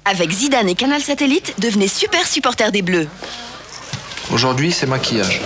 Avec Zidane et Canal Satellite, devenez super supporters des Bleus. Aujourd'hui, c'est maquillage.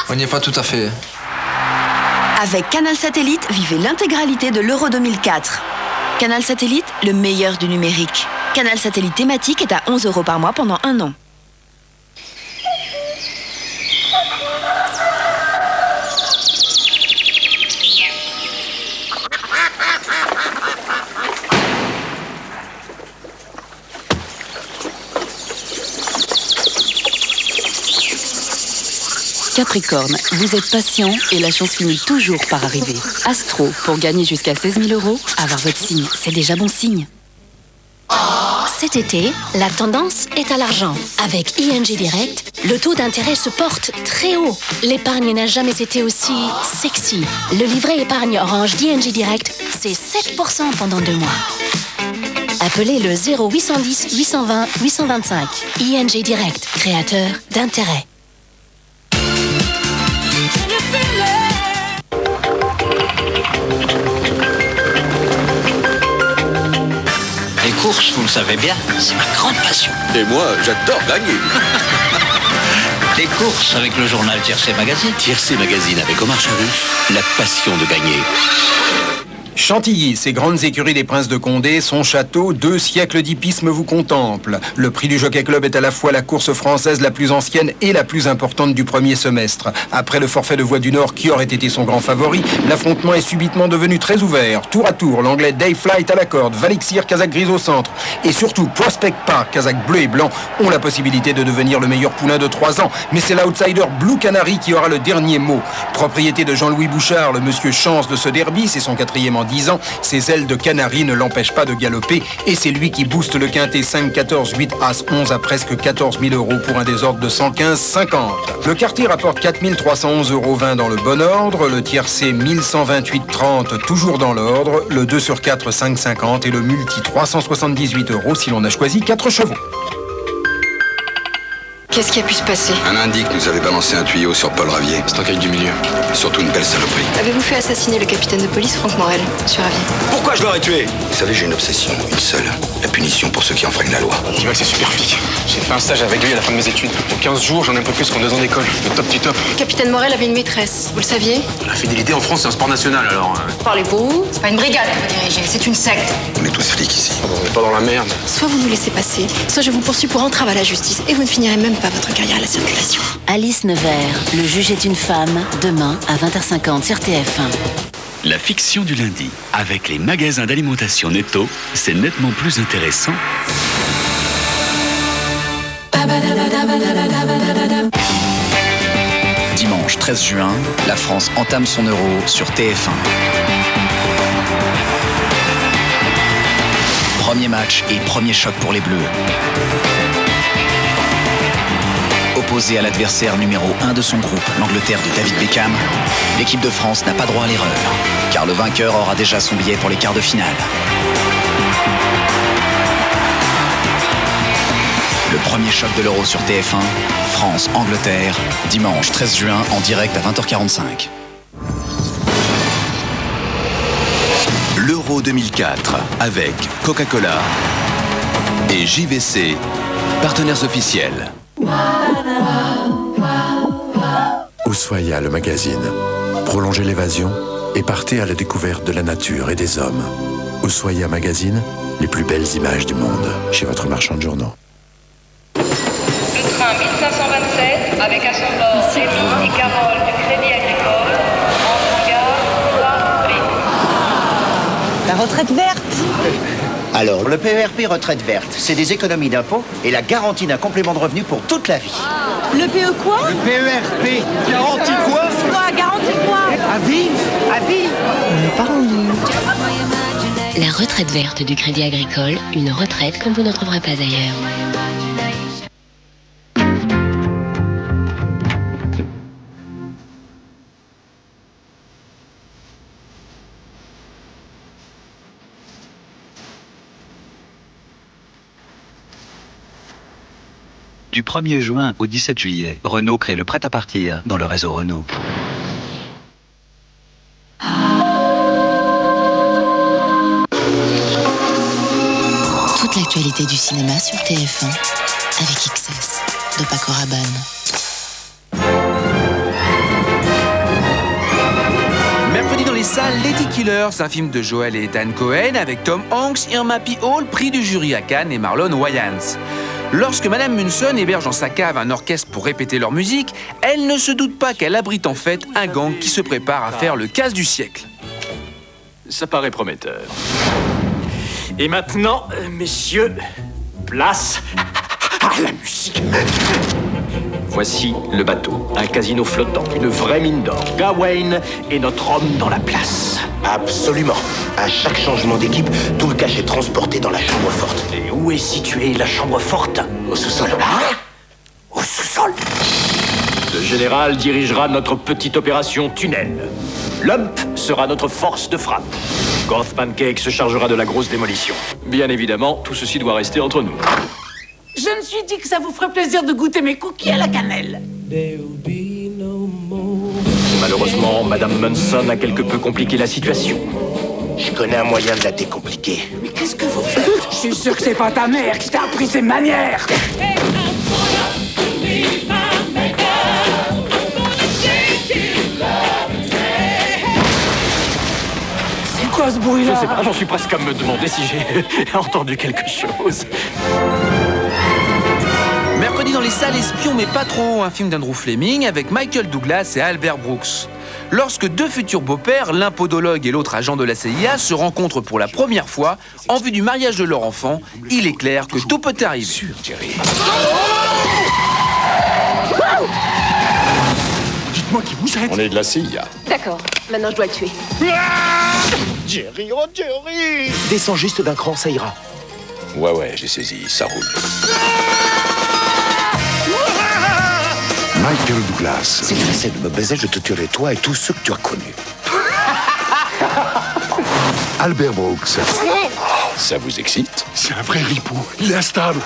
On n'y est pas tout à fait. Avec Canal Satellite, vivez l'intégralité de l'Euro 2004. Canal Satellite, le meilleur du numérique. Canal Satellite thématique est à 11 € par mois pendant 1 an. Capricorne, vous êtes patient et la chance finit toujours par arriver. Astro, pour gagner jusqu'à 16 000 €, avoir votre signe, c'est déjà bon signe. Cet été, la tendance est à l'argent. Avec ING Direct, le taux d'intérêt se porte très haut. L'épargne n'a jamais été aussi sexy. Le livret épargne Orange d'ING Direct, c'est 7% pendant 2 mois. Appelez le 0810 820 825. ING Direct, créateur d'intérêt. Les courses, vous le savez bien, c'est ma grande passion. Et moi, j'adore gagner. Les courses avec le journal Tiercé Magazine. Tiercé Magazine avec Omar Sharif, la passion de gagner. Chantilly, ces grandes écuries des princes de Condé, son château, 2 siècles d'hippisme vous contemplent. Le prix du Jockey Club est à la fois la course française la plus ancienne et la plus importante du premier semestre. Après le forfait de Voix du Nord qui aurait été son grand favori, l'affrontement est subitement devenu très ouvert. Tour à tour, l'anglais Dave Flight à la corde, Valixir, Kazakh grise au centre. Et surtout, Prospect Park, Kazakh bleu et blanc, ont la possibilité de devenir le meilleur poulain de 3 ans. Mais c'est l'outsider Blue Canary qui aura le dernier mot. Propriété de Jean-Louis Bouchard, le monsieur chance de ce derby, c'est son 4e en 10 ans. Ses ailes de canari ne l'empêchent pas de galoper et c'est lui qui booste le quintet 5, 14, 8, As, 11 à presque 14 000 € pour un désordre de 115,50. Le quartier rapporte 4 311,20 € dans le bon ordre, le tiercé 1128,30 toujours dans l'ordre, le 2 sur 4 5,50 et le multi 378 € si l'on a choisi 4 chevaux. Qu'est-ce qui a pu se passer? Un indique nous avait balancé un tuyau sur Paul Ravier. C'est un cahier du milieu. Surtout une belle saloperie. Avez-vous fait assassiner le capitaine de police Franck Morel sur Ravier? Pourquoi je l'aurais tué? Vous savez, j'ai une obsession, une seule. La punition pour ceux qui enfreignent la loi. Dis-moi que c'est super flic. J'ai fait un stage avec lui à la fin de mes études. En 15 jours, j'en ai un peu plus qu'en 2 ans d'école. Le top du top. Le capitaine Morel avait une maîtresse. Vous le saviez? La fidélité en France, c'est un sport national, alors... Parlez pour vous. C'est pas une brigade que vous dirigez, c'est une secte. On est tous flics ici. On n'est pas dans la merde. Soit vous nous laissez passer, soit je vous poursuis pour entrave à la justice et vous ne finirez même pas votre carrière à la circulation. Alice Nevers, Le juge est une femme, demain à 20h50 sur TF1. La fiction du lundi, avec les magasins d'alimentation Netto, c'est nettement plus intéressant. Dimanche 13 juin, la France entame son Euro sur TF1. Premier match et premier choc pour les Bleus. Opposé à l'adversaire numéro 1 de son groupe, l'Angleterre de David Beckham, l'équipe de France n'a pas droit à l'erreur, car le vainqueur aura déjà son billet pour les quarts de finale. Le premier choc de l'Euro sur TF1, France-Angleterre, dimanche 13 juin en direct à 20h45. L'Euro 2004 avec Coca-Cola et JVC, partenaires officiels. Ushuaïa, le magazine. Prolongez l'évasion et partez à la découverte de la nature et des hommes. Ushuaïa Magazine, les plus belles images du monde, chez votre marchand de journaux. Le train 1527 avec à son bord Rémi et Carole du Crédit Agricole en gare 3B. La retraite verte. Alors, le PERP retraite verte, c'est des économies d'impôts et la garantie d'un complément de revenu pour toute la vie. Le PE quoi? Le PERP, garantie quoi? Quoi? Garantie quoi? À vie? À vie? On n'est pas rendu. La retraite verte du Crédit Agricole, une retraite comme vous n'en trouverez pas ailleurs. Du 1er juin au 17 juillet, Renault crée le prêt-à-partir dans le réseau Renault. Toute l'actualité du cinéma sur TF1 avec XS de Paco Rabanne. Mercredi dans les salles, Lady Killers, un film de Joel et Ethan Cohen avec Tom Hanks, Irma P. Hall, prix du jury à Cannes et Marlon Wayans. Lorsque Madame Munson héberge dans sa cave un orchestre pour répéter leur musique, elle ne se doute pas qu'elle abrite en fait un gang qui se prépare à faire le casse du siècle. Ça paraît prometteur. Et maintenant, messieurs, place à la musique. Voici le bateau, un casino flottant, une vraie mine d'or. Gawain est notre homme dans la place. Absolument. À chaque changement d'équipe, tout le cash est transporté dans la chambre forte. Et où est située la chambre forte? Au sous-sol. Au sous-sol. Le général dirigera notre petite opération tunnel. Lump sera notre force de frappe. Goth Pancake se chargera de la grosse démolition. Bien évidemment, tout ceci doit rester entre nous. Je me suis dit que ça vous ferait plaisir de goûter mes cookies à la cannelle. Malheureusement, Madame Munson a quelque peu compliqué la situation. Je connais un moyen de la décompliquer. Mais qu'est-ce que vous faites? Je suis sûr que c'est pas ta mère qui t'a appris ces manières. C'est quoi ce bruit-là? Je sais pas, j'en suis presque à me demander si j'ai entendu quelque chose. Mercredi dans les salles, Espion mais pas trop, un film d'Andrew Fleming avec Michael Douglas et Albert Brooks. Lorsque deux futurs beaux-pères, l'un podologue et l'autre agent de la CIA, se rencontrent pour la première fois en vue du mariage de leur enfant, il est clair que tout peut arriver. Dites-moi qui vous êtes. On est de la CIA. D'accord, maintenant je dois le tuer. Jerry, oh Jerry! Descends juste d'un cran, ça ira. Ouais, j'ai saisi, ça roule. Michael Douglas. Si tu essaies de me baiser, je te tuerai toi et tous ceux que tu as connus. Albert Brooks. Ça vous excite? C'est un vrai ripou. Il est instable.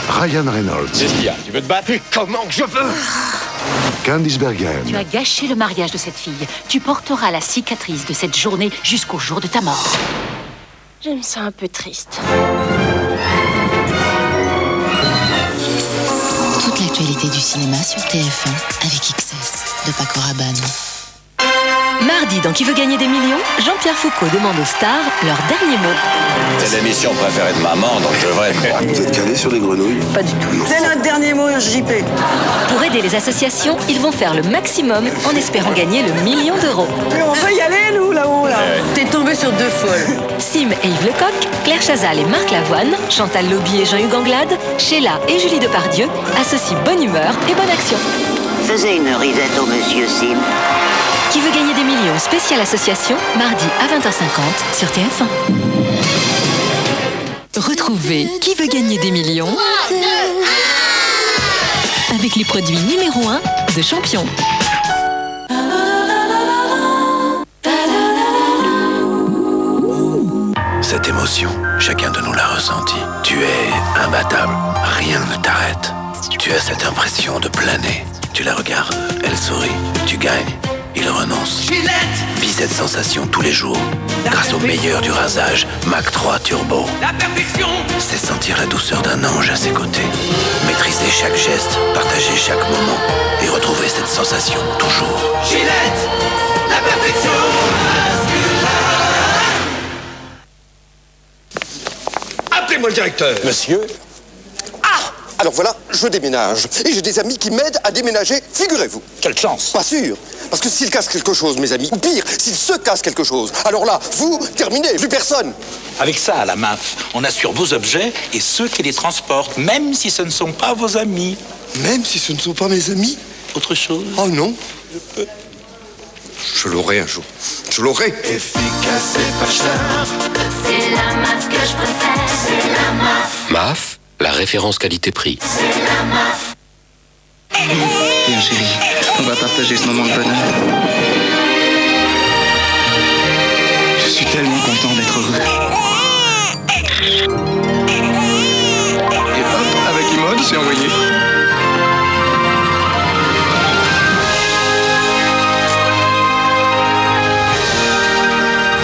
Ryan Reynolds. Qu'est-ce qu'il y a? Tu veux te battre? Et comment que je veux? Candice Bergen. Tu as gâché le mariage de cette fille. Tu porteras la cicatrice de cette journée jusqu'au jour de ta mort. Je me sens un peu triste. Toute l'actualité du cinéma sur TF1 avec XS de Paco Rabanne. Mardi, dans Qui veut gagner des millions, Jean-Pierre Foucault demande aux stars leur dernier mot. C'est l'émission préférée de maman, donc je devrais être moi. Vous êtes calé sur les grenouilles? Pas du tout. C'est notre dernier mot, JP. Pour aider les associations, ils vont faire le maximum en espérant gagner le million d'euros. Mais on veut y aller, nous, là-haut, là. T'es tombé sur deux folles. Sim et Yves Lecoq, Claire Chazal et Marc Lavoine, Chantal Lauby et Jean-Hugues Anglade, Sheila et Julie Depardieu associent bonne humeur et bonne action. Faisez une risette au monsieur Sim. Qui veut gagner des millions spéciale association, mardi à 20h50 sur TF1. Retrouvez Qui veut gagner des millions avec les produits numéro 1 de Champion. Cette émotion, chacun de nous l'a ressentie. Tu es imbattable, rien ne t'arrête. Tu as cette impression de planer. Tu la regardes, elle sourit, tu gagnes, il renonce. Vis cette sensation tous les jours, grâce au meilleur du rasage, Mach 3 Turbo. La perfection! C'est sentir la douceur d'un ange à ses côtés. Maîtriser chaque geste, partager chaque moment et retrouver cette sensation toujours. Gillette, la perfection! Appelez-moi le directeur. Monsieur? Alors voilà, je déménage. Et j'ai des amis qui m'aident à déménager, figurez-vous. Quelle chance! Pas sûr. Parce que s'ils cassent quelque chose, mes amis, ou pire, s'ils se cassent quelque chose, alors là, vous, terminez, plus personne. Avec ça, à la MAF, on assure vos objets et ceux qui les transportent, même si ce ne sont pas vos amis. Même si ce ne sont pas mes amis? Autre chose? Oh non. Je l'aurai un jour. Je l'aurai. Efficace et pas cher. C'est la MAF que je préfère. C'est la MAF. MAF, la référence qualité-prix. C'est la MAF. Bien chérie, on va partager ce moment de bonheur. Je suis tellement content d'être heureux. Et hop, avec Imod, c'est envoyé.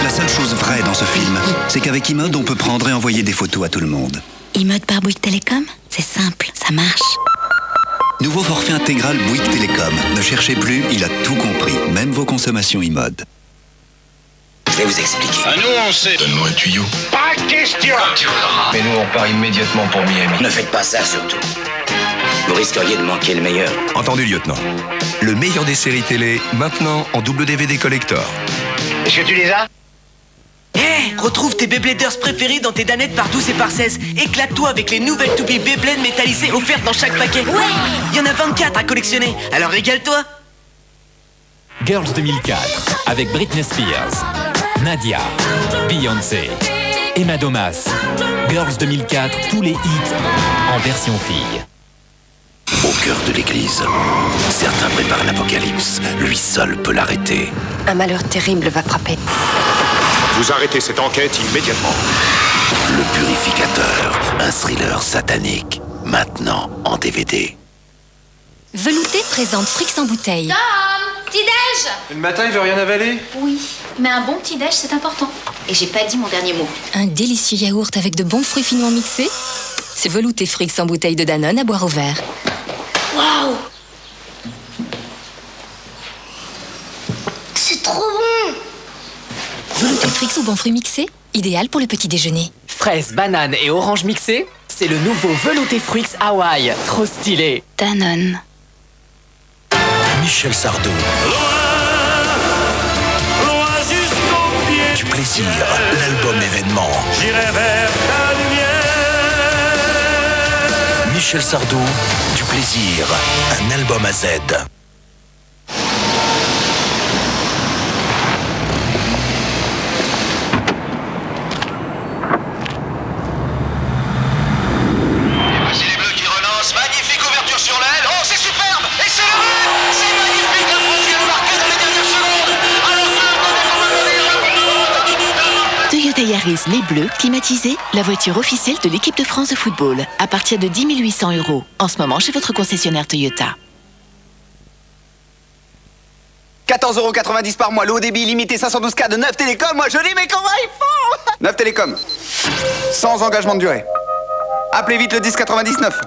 La seule chose vraie vrai dans ce film, c'est qu'avec iMode, on peut prendre et envoyer des photos à tout le monde. iMode par Bouygues Télécom, c'est simple, ça marche. Nouveau forfait intégral Bouygues Télécom. Ne cherchez plus, il a tout compris, même vos consommations iMode. Je vais vous expliquer. Ah, nous, on sait. Donne-nous un tuyau. Pas question. Tu voudras. Mais nous, on part immédiatement pour Miami. Ne faites pas ça, surtout. Vous risqueriez de manquer le meilleur. Entendu, lieutenant. Le meilleur des séries télé, maintenant en double DVD collector. Est-ce que tu les as? Hé, retrouve tes Beybladers préférés dans tes danettes par 12 et par 16. Éclate-toi avec les nouvelles toupies Beyblade métallisées offertes dans chaque paquet. Ouais. Il y en a 24 à collectionner, alors régale-toi. Girls 2004, avec Britney Spears, Nadia, Beyoncé, Emma Domas. Girls 2004, tous les hits en version fille. Au cœur de l'église, certains préparent l'apocalypse. Lui seul peut l'arrêter. Un malheur terrible va frapper. Vous arrêtez cette enquête immédiatement. Le Purificateur, un thriller satanique, maintenant en DVD. Velouté présente Frix en bouteille. Tom, petit-déj. Le matin, il veut rien avaler? Oui, mais un bon petit-déj, c'est important. Et j'ai pas dit mon dernier mot. Un délicieux yaourt avec de bons fruits finement mixés. C'est Velouté Frix en bouteille de Danone à boire au verre. Waouh! C'est trop bon! Velouté Frix aux bons fruits mixés, idéal pour le petit déjeuner. Fraises, bananes et oranges mixées, c'est le nouveau Velouté Frix Hawaï. Trop stylé. Danone. Michel Sardou. Du plaisir, l'album événement. J'irai vers ta lumière. Michel Sardou, du plaisir, un album à Z. Voici les Bleus qui relancent. Magnifique ouverture sur l'aile. Oh, c'est superbe! Et c'est le but! C'est magnifique! La France vient de marquer dans les dernières secondes. Toyota Yaris Les Bleus, climatisée, la voiture officielle de l'équipe de France de football, à partir de 10 800 €. En ce moment, chez votre concessionnaire Toyota. 14,90 € par mois, le haut débit limité 512K de 9 Télécom. Moi je dis, mais comment ils font? 9 Télécom, sans engagement de durée. Appelez vite le 1099.